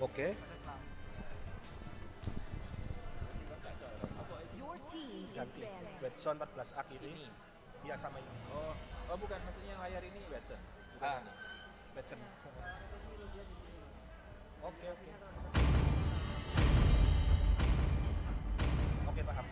Oke. Ganti. Watson 14A kiri. Ini. Iya sama ini. Oh bukan, maksudnya yang layar ini Watson. Bukan ini. Watson. Oke. Oke, paham.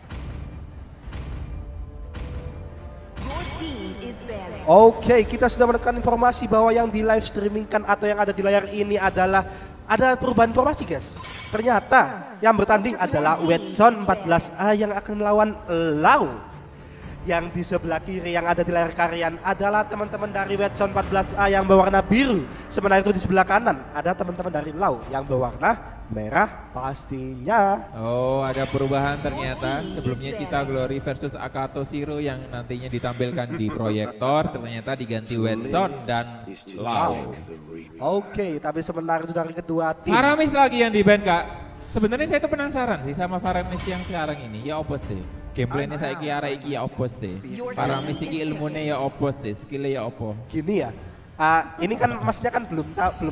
Oke, kita sudah mendapatkan informasi bahwa yang di live streamingkan atau yang ada di layar ini adalah ada perubahan informasi, guys. Ternyata yang bertanding adalah Watson 14A yang akan melawan Lau. Yang di sebelah kiri yang ada di layar kalian adalah teman-teman dari Watson 14A yang berwarna biru. Sementara itu di sebelah kanan ada teman-teman dari Lau yang berwarna merah pastinya. Oh, ada perubahan ternyata. Sebelumnya Cita Glory versus Akato Zero yang nantinya ditampilkan di proyektor ternyata diganti Watson dan Lau. Oke, tapi sementara itu dari kedua tim. Faramis lagi yang di ban, Kak. Sebenarnya saya itu penasaran sih sama Faramis yang sekarang ini. Ya opo sih? Gameplaynya saya kira iki ya opo sih? Faramis iki ilmunya ya opo sih? Skillnya ya opo? Gini ya. Ini kan maksudnya kan belum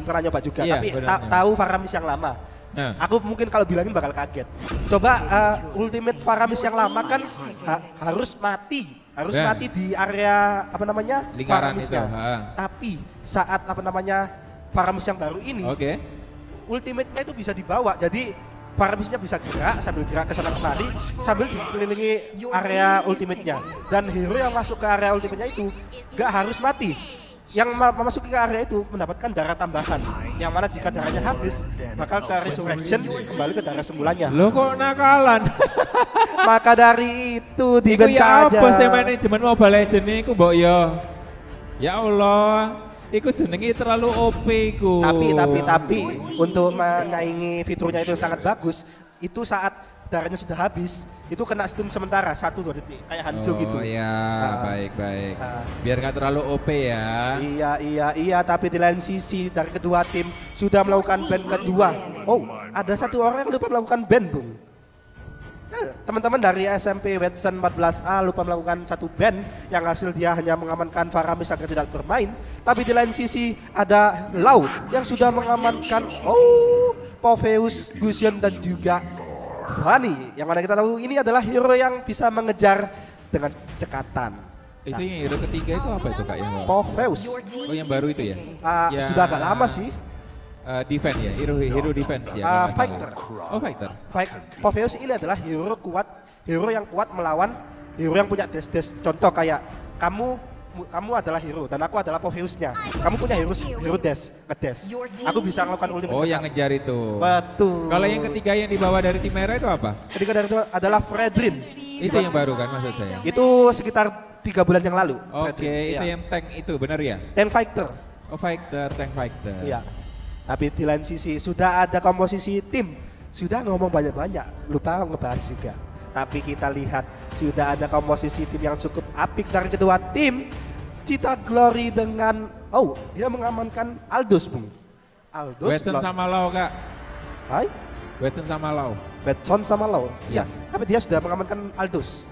pernah nyoba juga, Iya, tapi benar. tahu Faramis yang lama. Nah. Aku mungkin kalau bilangin bakal kaget. Coba ultimate Faramis yang lama kan harus mati Ya. mati di area apa namanya Lingkaran Faramisnya. itu, ha. Tapi saat apa namanya Faramis yang baru ini, Oke. ultimate-nya itu bisa dibawa. Jadi Faramisnya bisa gerak sambil gerak ke sana kemari sambil dikelilingi area ultimate-nya. Dan hero yang masuk ke area ultimate-nya itu gak harus mati. Yang memasuki ke area itu mendapatkan darah tambahan. Yang mana jika darahnya habis bakal ke resurrection kembali ke darah semulanya. Lo kok nakalan? Maka dari itu di Iku ban ya saja. apa sih manajemen Mobile Legends ini ku mbok yo. Ya Allah. Iku jenenge terlalu OP ku. Tapi untuk menyaingi fiturnya itu sangat bagus. Itu saat darahnya sudah habis, itu kena stun sementara 1-2 detik kayak Hanzo gitu. Oh ya, baik. Ah. Biar nggak terlalu OP ya. Iya, tapi di lain sisi dari kedua tim sudah melakukan ban kedua. Oh, ada satu orang yang lupa melakukan ban, Bung. Teman-teman dari SMP Watson 14A lupa melakukan satu ban yang hasil dia hanya mengamankan Faramis agar tidak bermain. Tapi di lain sisi ada Lau yang sudah mengamankan Popheus, Gusion dan juga Fanny. Yang mana kita tahu ini adalah hero yang bisa mengejar dengan cekatan. Itu yang hero ketiga itu apa itu Kak yang baru? Popheus Oh yang baru itu ya? sudah agak lama sih. Defense ya, hero defense ya. kalau nggak Fighter. salah. Oh fighter. Popheus ini adalah hero yang kuat melawan hero yang punya des. Contoh kayak kamu adalah hero dan aku adalah Popheusnya. Kamu punya hero ngedes. Aku bisa melakukan ultimate. Oh yang ngejar itu. Betul. Kalau yang ketiga yang dibawa dari tim merah itu apa? Ketiga dari itu adalah Fredrin. Itu yang baru kan maksud saya? Itu sekitar 3 bulan yang lalu. Oke, Fredrin, itu iya. yang tank itu benar ya? Tank fighter. Oh fighter, tank fighter. Iya. Tapi di lain sisi sudah ada komposisi tim. Sudah ngomong banyak-banyak, lupa ngebahas juga. Tapi kita lihat sudah ada komposisi tim yang cukup apik dari kedua tim. Cita Glory dengan dia mengamankan Aldous, Bung. Aldous Watson sama Lau Kak. Hai? Watson sama Lau. Watson sama Lau. Iya, tapi dia sudah mengamankan Aldous.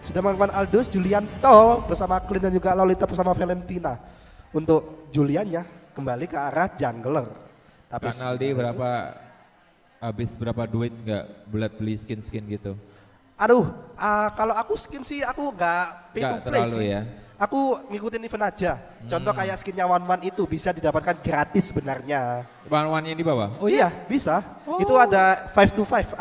Sudah mengamankan Aldous, Julianto bersama Clint dan juga Lolita bersama Valentina. Untuk Juliannya kembali ke arah jungler. Tapi Kan Aldi habis berapa duit nggak buat beli skin gitu? Aduh, kalau aku skin sih aku nggak pay to Nggak play terlalu sih. ya? Aku ngikutin event aja. Contoh kayak skinnya One itu bisa didapatkan gratis sebenarnya. One-one yang di bawah? Oh iya, bisa. Itu ada 5-5,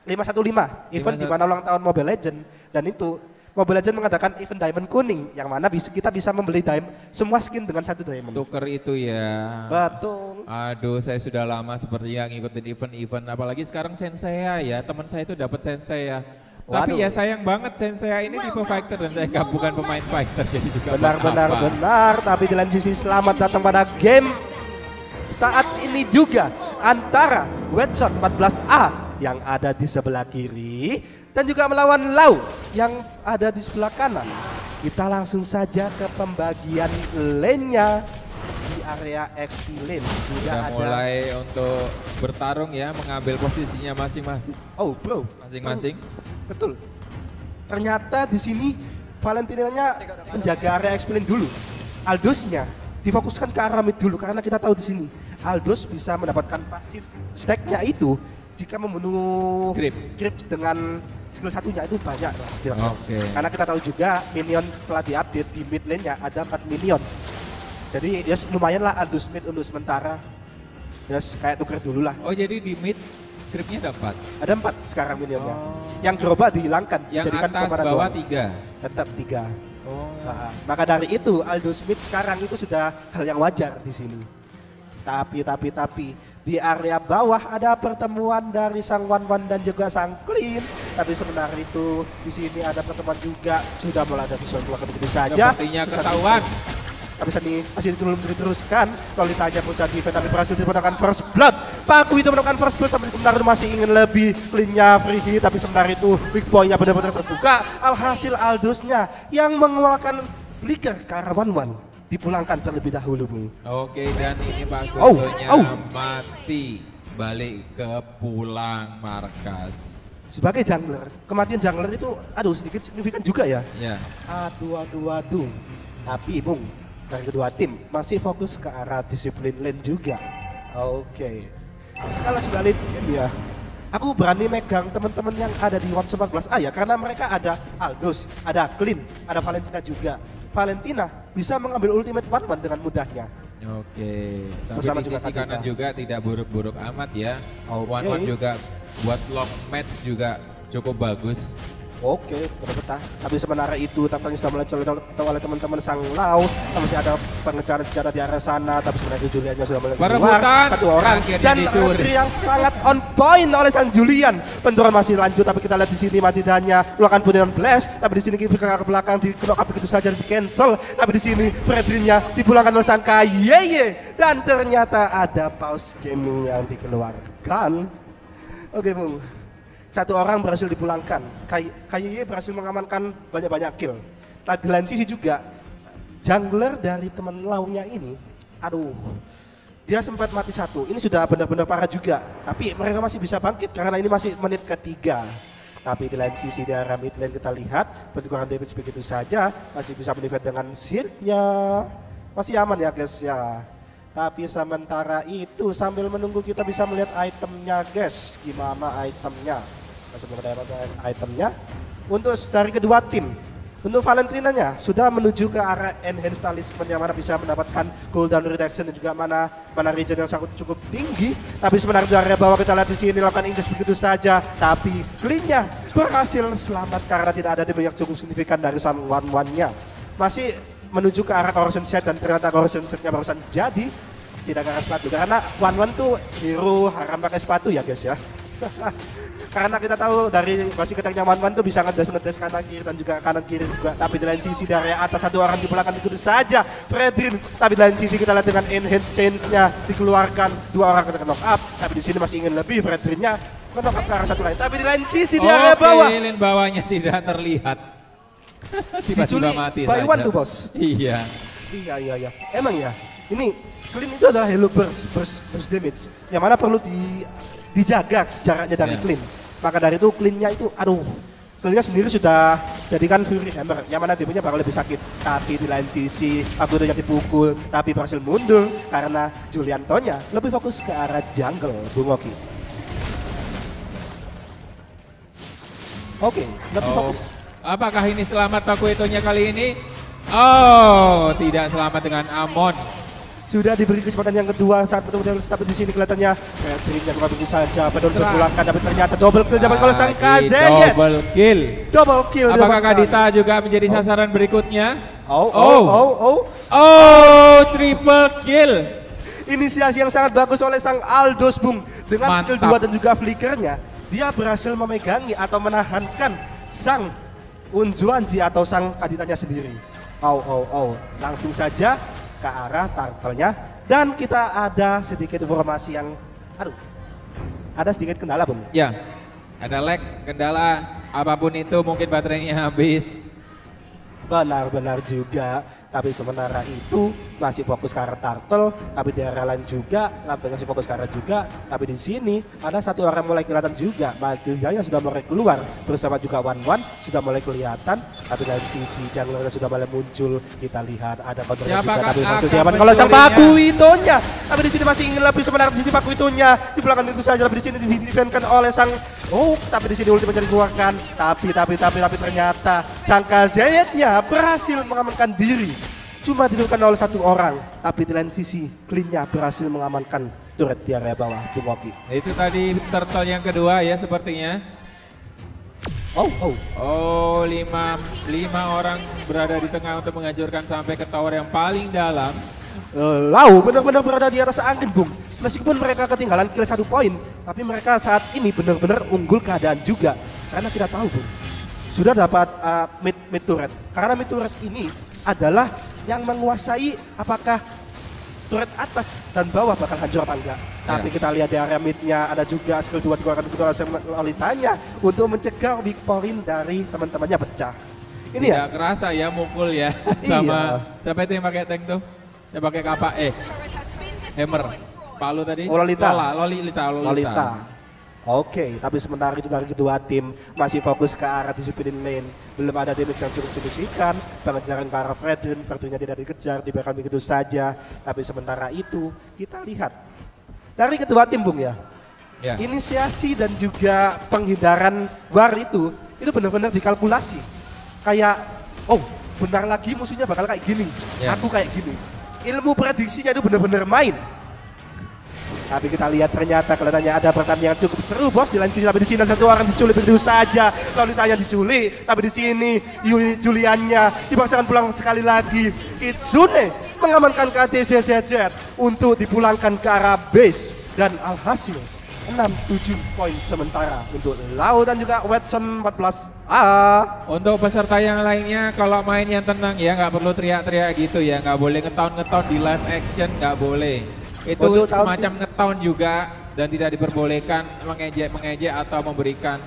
515 event di mana ulang tahun Mobile Legend dan itu Mobile Legend mengadakan event diamond kuning yang mana kita bisa membeli semua skin dengan 1 diamond. Tuker itu ya. Betul. Aduh, saya sudah lama sepertinya ngikutin event-event. Apalagi sekarang Sensei ya, teman saya itu dapat Sensei ya. Tapi Waduh. ya sayang banget Sensei ini tipe fighter dan saya bukan pemain fighter jadi juga Benar. Tapi di lain sisi selamat datang pada game saat ini juga antara Watson 14A yang ada di sebelah kiri dan juga melawan Lau yang ada di sebelah kanan. Kita langsung saja ke pembagian lane-nya di area XP lane. Sudah mulai untuk bertarung ya, mengambil posisinya masing-masing. Oh bro, Masing-masing. betul. Ternyata di sini Valentinanya menjaga area XP lane dulu. Aldosnya difokuskan ke arah mid dulu karena kita tahu di sini Aldous bisa mendapatkan pasif stack-nya itu jika membunuh creeps dengan skill satunya itu banyak lah. Karena kita tahu juga minion setelah diupdate di mid lane-nya ada 4 minion. Jadi ya lumayan lah Aldous mid untuk sementara. Ya kayak tuker dulu lah. Oh jadi di mid creepnya dapat? Ada 4 sekarang minionnya. Yang gerobak dihilangkan. Yang jadikan atas bawah 3? Tetap 3. Maka dari itu Aldous mid sekarang itu sudah hal yang wajar di sini. Tapi di area bawah ada pertemuan dari sang Wan dan juga sang Clean. Tapi sebenarnya itu di sini ada pertemuan juga, sudah mulai ada visual keluar begitu saja. Sepertinya ketahuan. Tapi masih belum diteruskan. Kalau ditanya pusat defense tapi berhasil mendapatkan first blood. Paku itu mendapatkan first blood sampai sebentar masih ingin lebih. Clean-nya free hit tapi sebentar itu weak point-nya benar-benar terbuka. Alhasil Aldous-nya yang mengeluarkan flicker ke arah Wan dipulangkan terlebih dahulu, Bung. Oke, dan ini Pak Gotonya mati balik ke pulang markas. Sebagai jungler, kematian jungler itu sedikit signifikan juga ya. Ya. Aduh. Tapi Bung, dari kedua tim masih fokus ke arah disiplin lane juga. Oke. Kalau sudah lane game ya, aku berani megang teman-teman yang ada di 114A ya, karena mereka ada Aldous, ada Clean, ada Valentina juga. Valentina bisa mengambil ultimate Wan dengan mudahnya. Oke, tapi di sisi kanan juga tidak buruk-buruk amat ya. Wan juga buat long match juga cukup bagus. Oke, benar. Tapi sementara itu tampaknya sudah mulai dicolok oleh teman-teman sang Lau. Masih ada pengejaran senjata di arah sana, tapi sebenarnya Juliannya sudah mulai keluar. Satu orang dan yang sangat on point oleh sang Julian. Benturan masih lanjut, tapi kita lihat di sini Matidanya melakukan pukulan blast. Tapi di sini kita ke belakang di knock up begitu saja di cancel. Tapi di sini Fredrinnya dipulangkan oleh sang Kayeye dan ternyata ada pause gaming yang dikeluarkan. Oke, Bung. Satu orang berhasil dipulangkan. Kayeye berhasil mengamankan banyak-banyak kill. Di lain sisi juga jungler dari teman launya ini, dia sempat mati satu. Ini sudah benar-benar parah juga. Tapi mereka masih bisa bangkit karena ini masih menit ketiga. Tapi di lain sisi di arah mid lane kita lihat pertukaran damage begitu saja masih bisa mendefend dengan shieldnya. Masih aman ya guys ya. Tapi sementara itu sambil menunggu kita bisa melihat itemnya guys. Gimana itemnya? Masih belum ada itemnya. Untuk dari kedua tim, untuk Valentinanya sudah menuju ke arah enhanced talisman yang mana bisa mendapatkan cooldown reduction dan juga mana regen yang sangat cukup tinggi. Tapi sebenarnya dari bawah kita lihat di sini lakukan Inggris begitu saja. Tapi Clean-nya berhasil selamat karena tidak ada damage yang cukup signifikan dari sang Wan-nya. Masih menuju ke arah corrosion set dan ternyata corrosion setnya barusan jadi tidak ke arah sepatu karena Wan tuh hero haram pakai sepatu ya guys ya. Karena kita tahu dari masih keteknya Wan tuh bisa ngedes kanan kiri dan juga kanan kiri juga. Tapi di lain sisi dari atas satu orang dipulangkan begitu saja Fredrin. Tapi di lain sisi kita lihat dengan enhance change-nya dikeluarkan, dua orang kena knock up. Tapi di sini masih ingin lebih Fredrinnya knock up ke arah satu lain. Tapi di lain sisi di area bawah. Lane bawahnya tidak terlihat. Tiba-tiba mati saja. By one tuh bos. Iya. Iya. Emang ya. Ini Clean itu adalah hello burst damage. Yang mana perlu dijaga jaraknya dari Clean. Maka dari itu Clean-nya itu Clean-nya sendiri sudah jadikan Fury Hammer yang mana tipunya bakal lebih sakit. Tapi di lain sisi Agudo yang dipukul tapi berhasil mundur karena Juliantonya lebih fokus ke arah jungle Bung Oki. Oke, lebih fokus. Apakah ini selamat Pakuetonya kali ini? Oh, tidak selamat dengan Amon. Sudah diberi kesempatan yang kedua saat bertemu tapi di sini kelihatannya Fredrin yang begitu saja pedon bersulangkan tapi ternyata double kill dapat kalau sang Kazenyet. Double kill. Apakah Kadita juga menjadi sasaran berikutnya? Triple kill. Inisiasi yang sangat bagus oleh sang Aldous Bung dengan skill 2 dan juga flickernya. Dia berhasil memegangi atau menahankan sang Unjuanzi atau sang Kaditanya sendiri. Langsung saja ke arah turtle-nya dan kita ada sedikit informasi yang ada sedikit kendala Bung. Ya, ada lag, kendala apapun itu mungkin baterainya habis. Benar juga. tapi sementara itu masih fokus ke arah turtle, tapi di area lain juga masih fokus ke arah juga, tapi di sini ada satu orang mulai kelihatan juga, Magilnya sudah mulai keluar bersama juga Wan sudah mulai kelihatan, tapi dari sisi junglernya sudah mulai muncul, kita lihat ada counternya juga, tapi masuk diaman kalau sang Pakuitonya, tapi di sini masih ingin lebih sebenarnya di sini Pakuitonya di belakang itu saja, tapi di sini di-defendkan oleh sang tapi di sini ultimate dikeluarkan, tapi ternyata sang KZ-nya berhasil mengamankan diri. Cuma didudukkan oleh satu orang, tapi di lain sisi Clean-nya berhasil mengamankan turret di area bawah Bung Oki. Itu tadi turtle yang kedua ya sepertinya. Lima orang berada di tengah untuk menghancurkan sampai ke tower yang paling dalam. Lau benar-benar berada di atas angin, Bung. Meskipun mereka ketinggalan kill 1 poin, tapi mereka saat ini benar-benar unggul keadaan juga. Karena kita tahu, Bung, sudah dapat mid turret. Karena mid turret ini adalah yang menguasai apakah turret atas dan bawah bakal hancur apa enggak. Tapi kita lihat di area midnya ada juga skill 2 dikeluarkan begitu Lolitanya untuk mencegah weak point dari teman-temannya pecah. Ini tidak kerasa ya mukul ya sama siapa itu yang pakai tank tuh? Yang pakai kapak hammer. Palu tadi? Lolita. Oke, tapi sementara itu dari kedua tim masih fokus ke arah disiplin lane. Belum ada damage yang cukup signifikan. Pengejaran ke arah Fredrin-nya tidak dikejar, dibiarkan begitu saja. Tapi sementara itu kita lihat dari kedua tim, Bung ya. Inisiasi dan juga penghindaran war itu benar-benar dikalkulasi. Kayak, bentar lagi musuhnya bakal kayak gini. Aku kayak gini. Ilmu prediksinya itu benar-benar main. Tapi kita lihat ternyata kelihatannya ada pertandingan cukup seru, bos. Di lain sisi, tapi di sini satu orang diculik begitu saja. Lolitanya diculik, tapi di sini Juliannya dipaksakan pulang sekali lagi. Kitsune mengamankan KTZZ untuk dipulangkan ke arah base, dan alhasil 6-7 poin sementara untuk Lau dan juga Watson 14A. Untuk peserta yang lainnya kalau main yang tenang ya, nggak perlu teriak-teriak gitu ya, nggak boleh ngetahun di live action, nggak boleh. Itu semacam ngetahun juga dan tidak diperbolehkan mengejek atau memberikan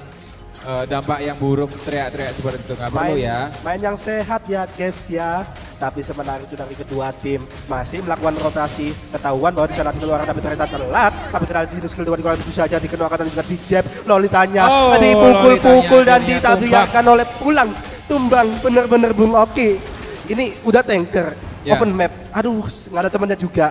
dampak yang buruk, teriak-teriak seperti itu, nggak perlu ya. Main yang sehat ya guys ya. Tapi sementara itu dari kedua tim masih melakukan rotasi. Ketahuan bahwa di sana ada orang tapi ternyata telat. Tapi kita di skill 2 dikeluarkan itu saja, dikenakan dan juga dijab. Lolitanya dipukul-pukul dan dibiarkan oleh pulang. Tumbang bener-bener Bung Oki. Ini udah tanker. Open map, aduh nggak ada temannya juga.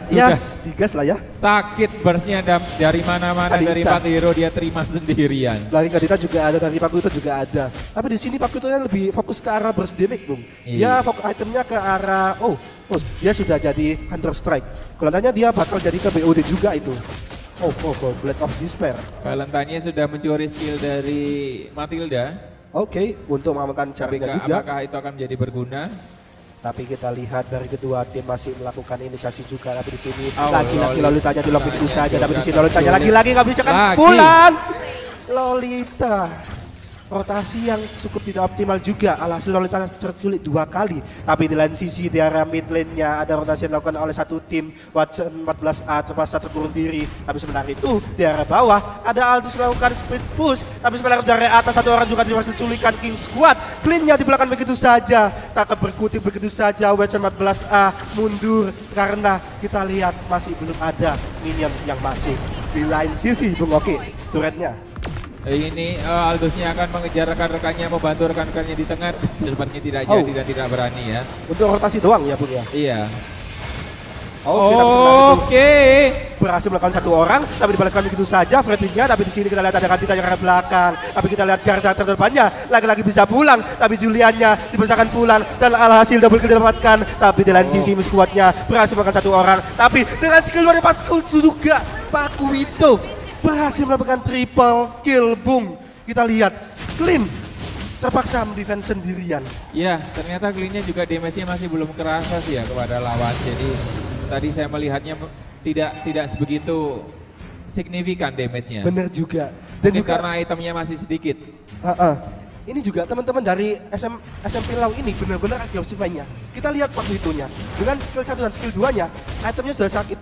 Digas lah ya. Sakit burstnya dari mana-mana, dari 4 hero dia terima sendirian. Dari Kadita juga ada, dari Pakuito juga ada. Tapi di sini Pakuitonya lebih fokus ke arah burst damage, Bung. Dia fokus itemnya ke arah, dia sudah jadi Hunter Strike. Kelihatannya dia bakal jadi ke BOD juga itu. Blade of Despair. Valentine sudah mencuri skill dari Matilda. Oke, untuk mengamankan caranya juga. Apakah itu akan menjadi berguna? Tapi kita lihat dari kedua tim masih melakukan inisiasi juga. Tapi di sini lagi-lagi Lolitanya dilobby itu saja. Tapi di sini Lolitanya lagi-lagi nggak bisa kan pulang. Lolita rotasi yang cukup tidak optimal juga. Alhasil Lolita terculik 2 kali. Tapi di lain sisi di area mid lane-nya ada rotasi yang dilakukan oleh satu tim. Watson 14A terpaksa turun diri. Tapi sebenarnya itu di area bawah ada Aldous melakukan speed push. Tapi sebenarnya dari atas satu orang juga dimasuk culikan King Squad. Clean-nya di belakang begitu saja. Tak berkutik begitu saja. Watson 14A mundur karena kita lihat masih belum ada minion yang masih di lain sisi. Bung Oki, turretnya. Ini Aldous-nya akan mengejar rekan-rekannya, membantu rekan-rekannya di tengah. Sepertinya tidak jadi dan tidak berani ya. Untuk rotasi doang ya, Bung ya? Iya. Oke. Berhasil melakukan satu orang, tapi dibalaskan begitu saja Freddy-nya. Tapi di sini kita lihat ada Kadita yang ke belakang. Tapi kita lihat garda terdepannya lagi-lagi bisa pulang. Tapi Juliannya dibersahkan pulang dan alhasil double kill didapatkan. Tapi di lain sisi squadnya berhasil melakukan satu orang. Tapi dengan skill luar juga Pakuito berhasil melakukan triple kill, Bung. Kita lihat Clean terpaksa mendefend sendirian. Iya, ternyata Clean-nya juga damage-nya masih belum kerasa sih ya kepada lawan. Jadi tadi saya melihatnya tidak sebegitu signifikan damage-nya. Bener juga. Dan mungkin juga karena itemnya masih sedikit. Ini juga teman-teman dari SMP Lau ini benar-benar agresif mainnya. Kita lihat waktu itunya. Dengan skill 1 dan skill 2-nya, itemnya sudah sakit.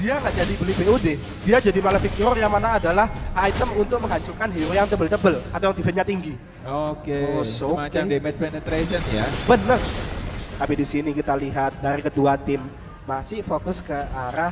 Dia nggak jadi beli BOD. Dia jadi Malefic Hero yang mana adalah item untuk menghancurkan hero yang tebel-tebel atau yang defense-nya tinggi. Semacam damage penetration ya. Bener. Tapi di sini kita lihat dari kedua tim masih fokus ke arah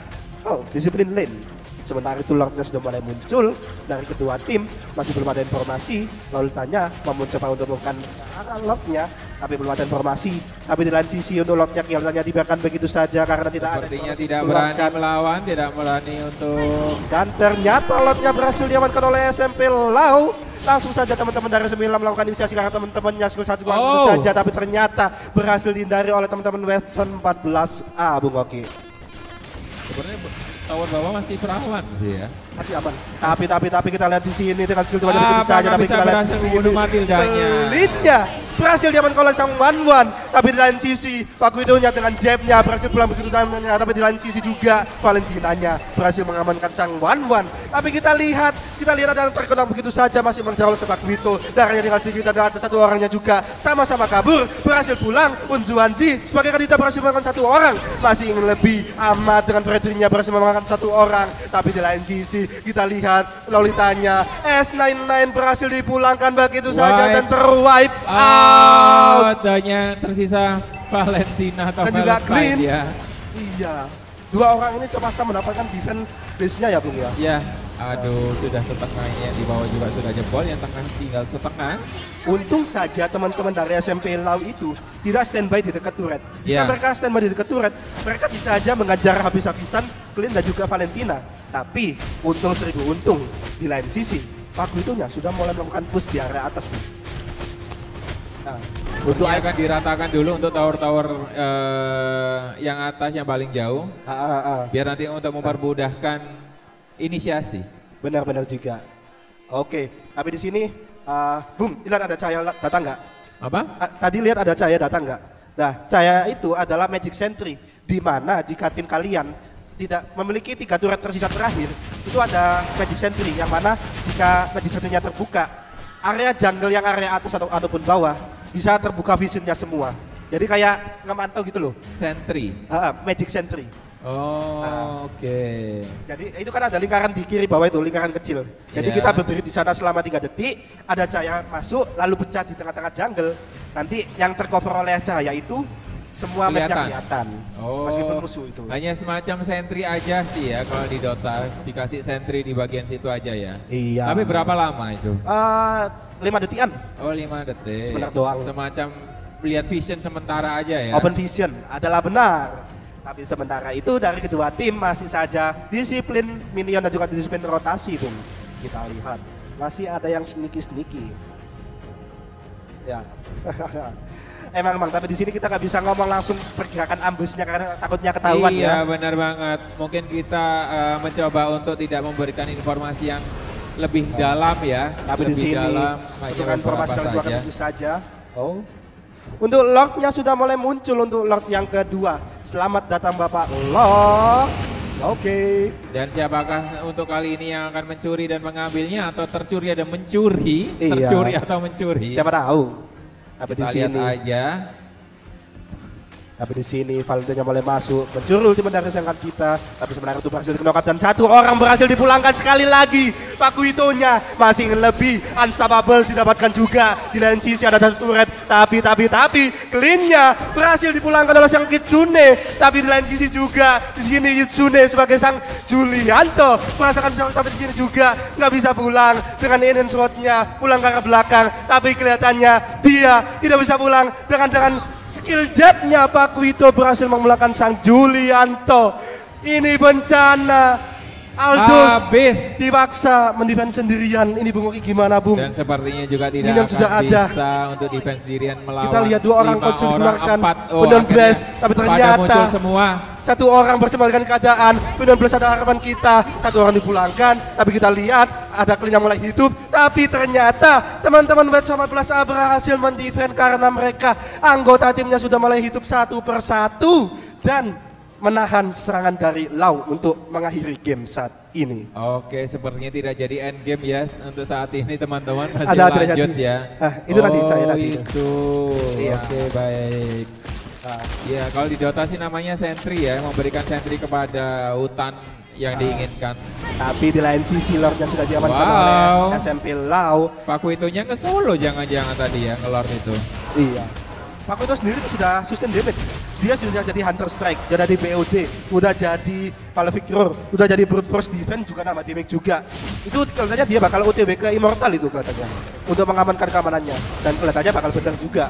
disiplin lane. Sementara itu Lordnya sudah mulai muncul dari kedua tim, masih belum ada informasi. Lalu tanya mau mencoba untuk melakukan arah Lordnya, tapi belum ada informasi. Tapi di lain sisi untuk Lordnya kelihatannya dibiarkan begitu saja karena tidak sepertinya tidak berani melawan, tidak berani untuk. Dan ternyata Lordnya berhasil diamankan oleh SMP Lau. Langsung saja teman-teman dari 9 melakukan inisiasi karena teman-temannya skill 1 saja, tapi ternyata berhasil dihindari oleh teman-teman Western 14A, Bung Oki. Sebenarnya tower bawah masih perawan sih ya. Masih aman. Tapi kita lihat di sini dengan skill 2 begitu saja, tapi kita lihat di sini pelitnya berhasil diamankan oleh sang Wanwan. Tapi di lain sisi Pak Guidonya dengan jabnya berhasil pulang begitu tangannya. Tapi di lain sisi juga Valentinanya berhasil mengamankan sang Wanwan. Tapi kita lihat ada yang terkena begitu saja, masih menjauh Pak Guido. Darahnya dengan sedikit ada satu orangnya juga sama-sama kabur, berhasil pulang. Unjuanji sebagai kandidat berhasil mengamankan satu orang, masih ingin lebih amat dengan Fredrinya berhasil mengamankan satu orang. Tapi di lain sisi kita lihat Lolitanya S99 berhasil dipulangkan begitu saja dan terwipe out. Hanya tersisa Valentina atau dan juga Clean ya. Iya, dua orang ini terpaksa mendapatkan defense base-nya ya Bung ya. Ya, aduh sudah setengahnya, di bawah juga sudah jebol, yang tengah tinggal setengah. Untung saja teman-teman dari SMP Lau itu tidak standby di dekat turret. Jika mereka standby di dekat turret, mereka bisa saja mengajar habis-habisan Clean dan juga Valentina. Tapi untung 1000 untung. Di lain sisi, Pak Guidonya sudah mulai melakukan push di area atas. Nah, untuk akan diratakan dulu untuk tower-tower yang atas yang paling jauh. Biar nanti untuk mempermudahkan inisiasi. Benar-benar juga. Oke, tapi di sini Bung, lihat ada cahaya datang nggak? Apa? Tadi lihat ada cahaya datang nggak? Nah, cahaya itu adalah Magic Sentry, di mana jika tim kalian tidak memiliki 3 turret tersisa terakhir, itu ada Magic Sentry, yang mana jika Magic Sentry-nya terbuka, area jungle yang area atas ataupun bawah bisa terbuka visionnya semua. Jadi kayak ngemantau gitu loh. Sentry. Magic Sentry. Oke. Jadi itu kan ada lingkaran di kiri bawah itu, lingkaran kecil. Jadi kita berdiri di sana selama 3 detik, ada cahaya masuk lalu pecah di tengah-tengah jungle. Nanti yang tercover oleh cahaya itu semua kelihatan. Meskipun musuh itu. Hanya semacam sentry aja sih ya kalau di Dota, dikasih sentry di bagian situ aja ya. Iya. Tapi berapa lama itu? 5 detikan. Oh 5 detik. Sebentar doang. Semacam lihat vision sementara aja ya. Open vision adalah benar. Tapi sementara itu dari kedua tim masih saja disiplin minion dan juga disiplin rotasi, Bung. Kita lihat masih ada yang sneaky. Ya. Emang, tapi di sini kita nggak bisa ngomong langsung pergerakan ambusnya karena takutnya ketahuan ya. Iya, benar banget. Mungkin kita mencoba untuk tidak memberikan informasi yang lebih dalam ya. Tapi lebih di sini dalam, untuk informasi yang dikeluarkan itu saja. Untuk Lordnya sudah mulai muncul untuk Lord yang kedua. Selamat datang Bapak Lord. Oke. Dan siapakah untuk kali ini yang akan mencuri dan mengambilnya atau tercuri dan mencuri? Iya. Tercuri atau mencuri? Siapa tahu. Tapi kita di sini lihat aja. Tapi di sini Valentinnya mulai masuk, mencuri ultimate dari serangan kita. Tapi sebenarnya itu berhasil di-knock out dan 1 orang berhasil dipulangkan sekali lagi. Pak Guidonya masih ingin lebih, unstoppable didapatkan juga. Di lain sisi ada 1 turret, tapi Clean-nya berhasil dipulangkan oleh sang Kitsune. Tapi di lain sisi juga di sini Kitsune sebagai sang Julianto merasakan, tapi di sini juga nggak bisa pulang dengan enhance sword-nya, pulang ke arah belakang. Tapi kelihatannya dia tidak bisa pulang dengan skill jetnya. Pak Guido berhasil mengalahkan sang Julianto. Ini bencana. Aldous dipaksa mendefense sendirian. Ini Bung Oki gimana Bung? Dan sepertinya juga tidak akan sudah bisa untuk defense sendirian melawan. Kita lihat 2 orang konsol dikeluarkan. Benar Blast, tapi ternyata semua. 1 orang bersama dengan keadaan. Benar Blast ada harapan kita. 1 orang dipulangkan. Tapi kita lihat ada Clean yang mulai hidup. Tapi ternyata teman-teman Wet sama Blast berhasil mendefend karena mereka anggota timnya sudah mulai hidup 1 persatu dan menahan serangan dari Lau untuk mengakhiri game saat ini. Oke, sepertinya tidak jadi end game ya untuk saat ini teman-teman, masih ada lanjut ya. Itu nanti cahaya tadi. Itu. Iya. Oke, baik. Ya, kalau di Dota sih namanya sentry ya, memberikan sentry kepada hutan yang diinginkan. Tapi di lain sisi Lordnya sudah diamankan oleh SMP Lau. Pak Guidonya ke Solo jangan-jangan tadi ya, nge-Lord itu. Iya. Paku itu sendiri sudah system damage. Dia sudah jadi Hunter Strike, sudah jadi BOD, udah jadi Palevictor, udah jadi Brute Force Defense juga nama damage juga. Itu kelihatannya dia bakal OTW ke Immortal itu kelihatannya. Untuk mengamankan keamanannya. Dan kelihatannya bakal benar juga.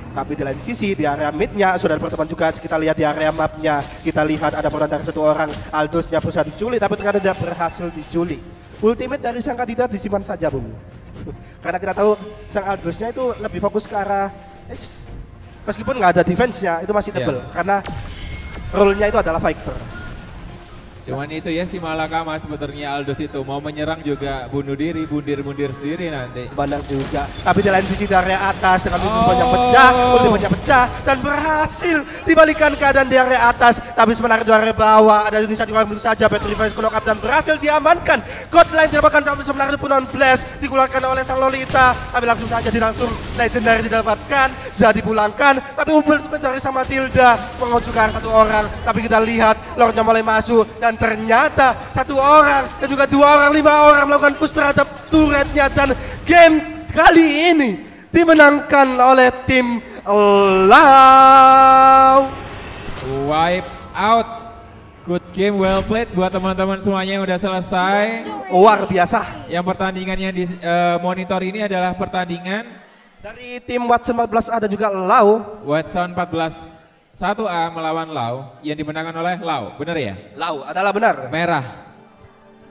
Tapi di lain sisi, di area mid-nya sudah berteman juga. Kita lihat di area map-nya, kita lihat ada peran dari satu orang. Aldous-nya berusaha diculik, tapi ternyata tidak berhasil diculik. Ultimate dari sang kandidat disimpan saja, Bung. Karena kita tahu sang Aldous-nya itu lebih fokus ke arah meskipun nggak ada defense-nya, itu masih tebel. Karena role-nya itu adalah fighter. Cuman itu ya si Malakama sebetulnya Aldous itu mau menyerang juga bunuh diri, bundir sendiri nanti. Benar juga. Tapi di lain sisi dari atas dengan ultimate pecah dan berhasil dibalikan keadaan di area atas. Tapi sebenarnya di area bawah ada inisiatif yang belum saja Petrifice knock up dan berhasil diamankan. God line didapatkan sampai sebenarnya pun blast dikeluarkan oleh sang Lolita. Tapi langsung saja langsung legendary didapatkan, sudah dipulangkan. Tapi ultimate dari sang Matilda mengajukan satu orang. Tapi kita lihat Lordnya mulai masuk dan ternyata satu orang dan juga dua orang, 5 orang melakukan push terhadap turretnya dan game kali ini dimenangkan oleh tim Lau. Wipe out. Good game, well played buat teman-teman semuanya yang udah selesai. Luar biasa. Yang pertandingannya di monitor ini adalah pertandingan dari tim Watson 14A dan juga Lau. Watson 14 1A melawan Lau yang dimenangkan oleh Lau, benar ya? Lau adalah benar. Merah.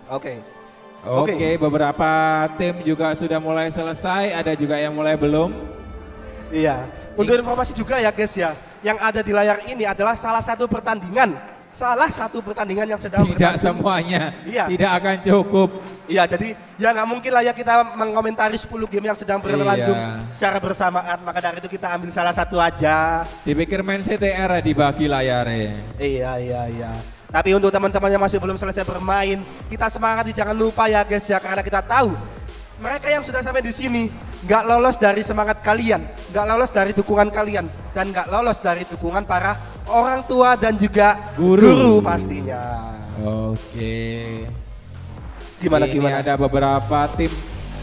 Oke. Oke, beberapa tim juga sudah mulai selesai, ada juga yang mulai belum. Iya. Untuk informasi juga ya guys ya, yang ada di layar ini adalah salah satu pertandingan yang sedang tidak semuanya, iya. Tidak akan cukup. Iya, jadi ya nggak mungkin lah ya kita mengomentari 10 game yang sedang berlanjut secara bersamaan. Maka dari itu kita ambil salah satu aja. Dipikir main CTR dibagi layarnya. Iya. Tapi untuk teman-teman yang masih belum selesai bermain, kita semangat, jangan lupa ya guys ya, karena kita tahu mereka yang sudah sampai di sini nggak lolos dari semangat kalian, nggak lolos dari dukungan kalian, dan nggak lolos dari dukungan para orang tua dan juga guru pastinya. Oke. Gimana? Ada beberapa tim,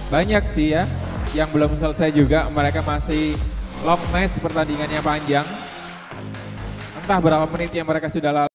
banyak sih ya yang belum selesai juga. Mereka masih long match, pertandingannya panjang. Entah berapa menit yang mereka sudah lalu.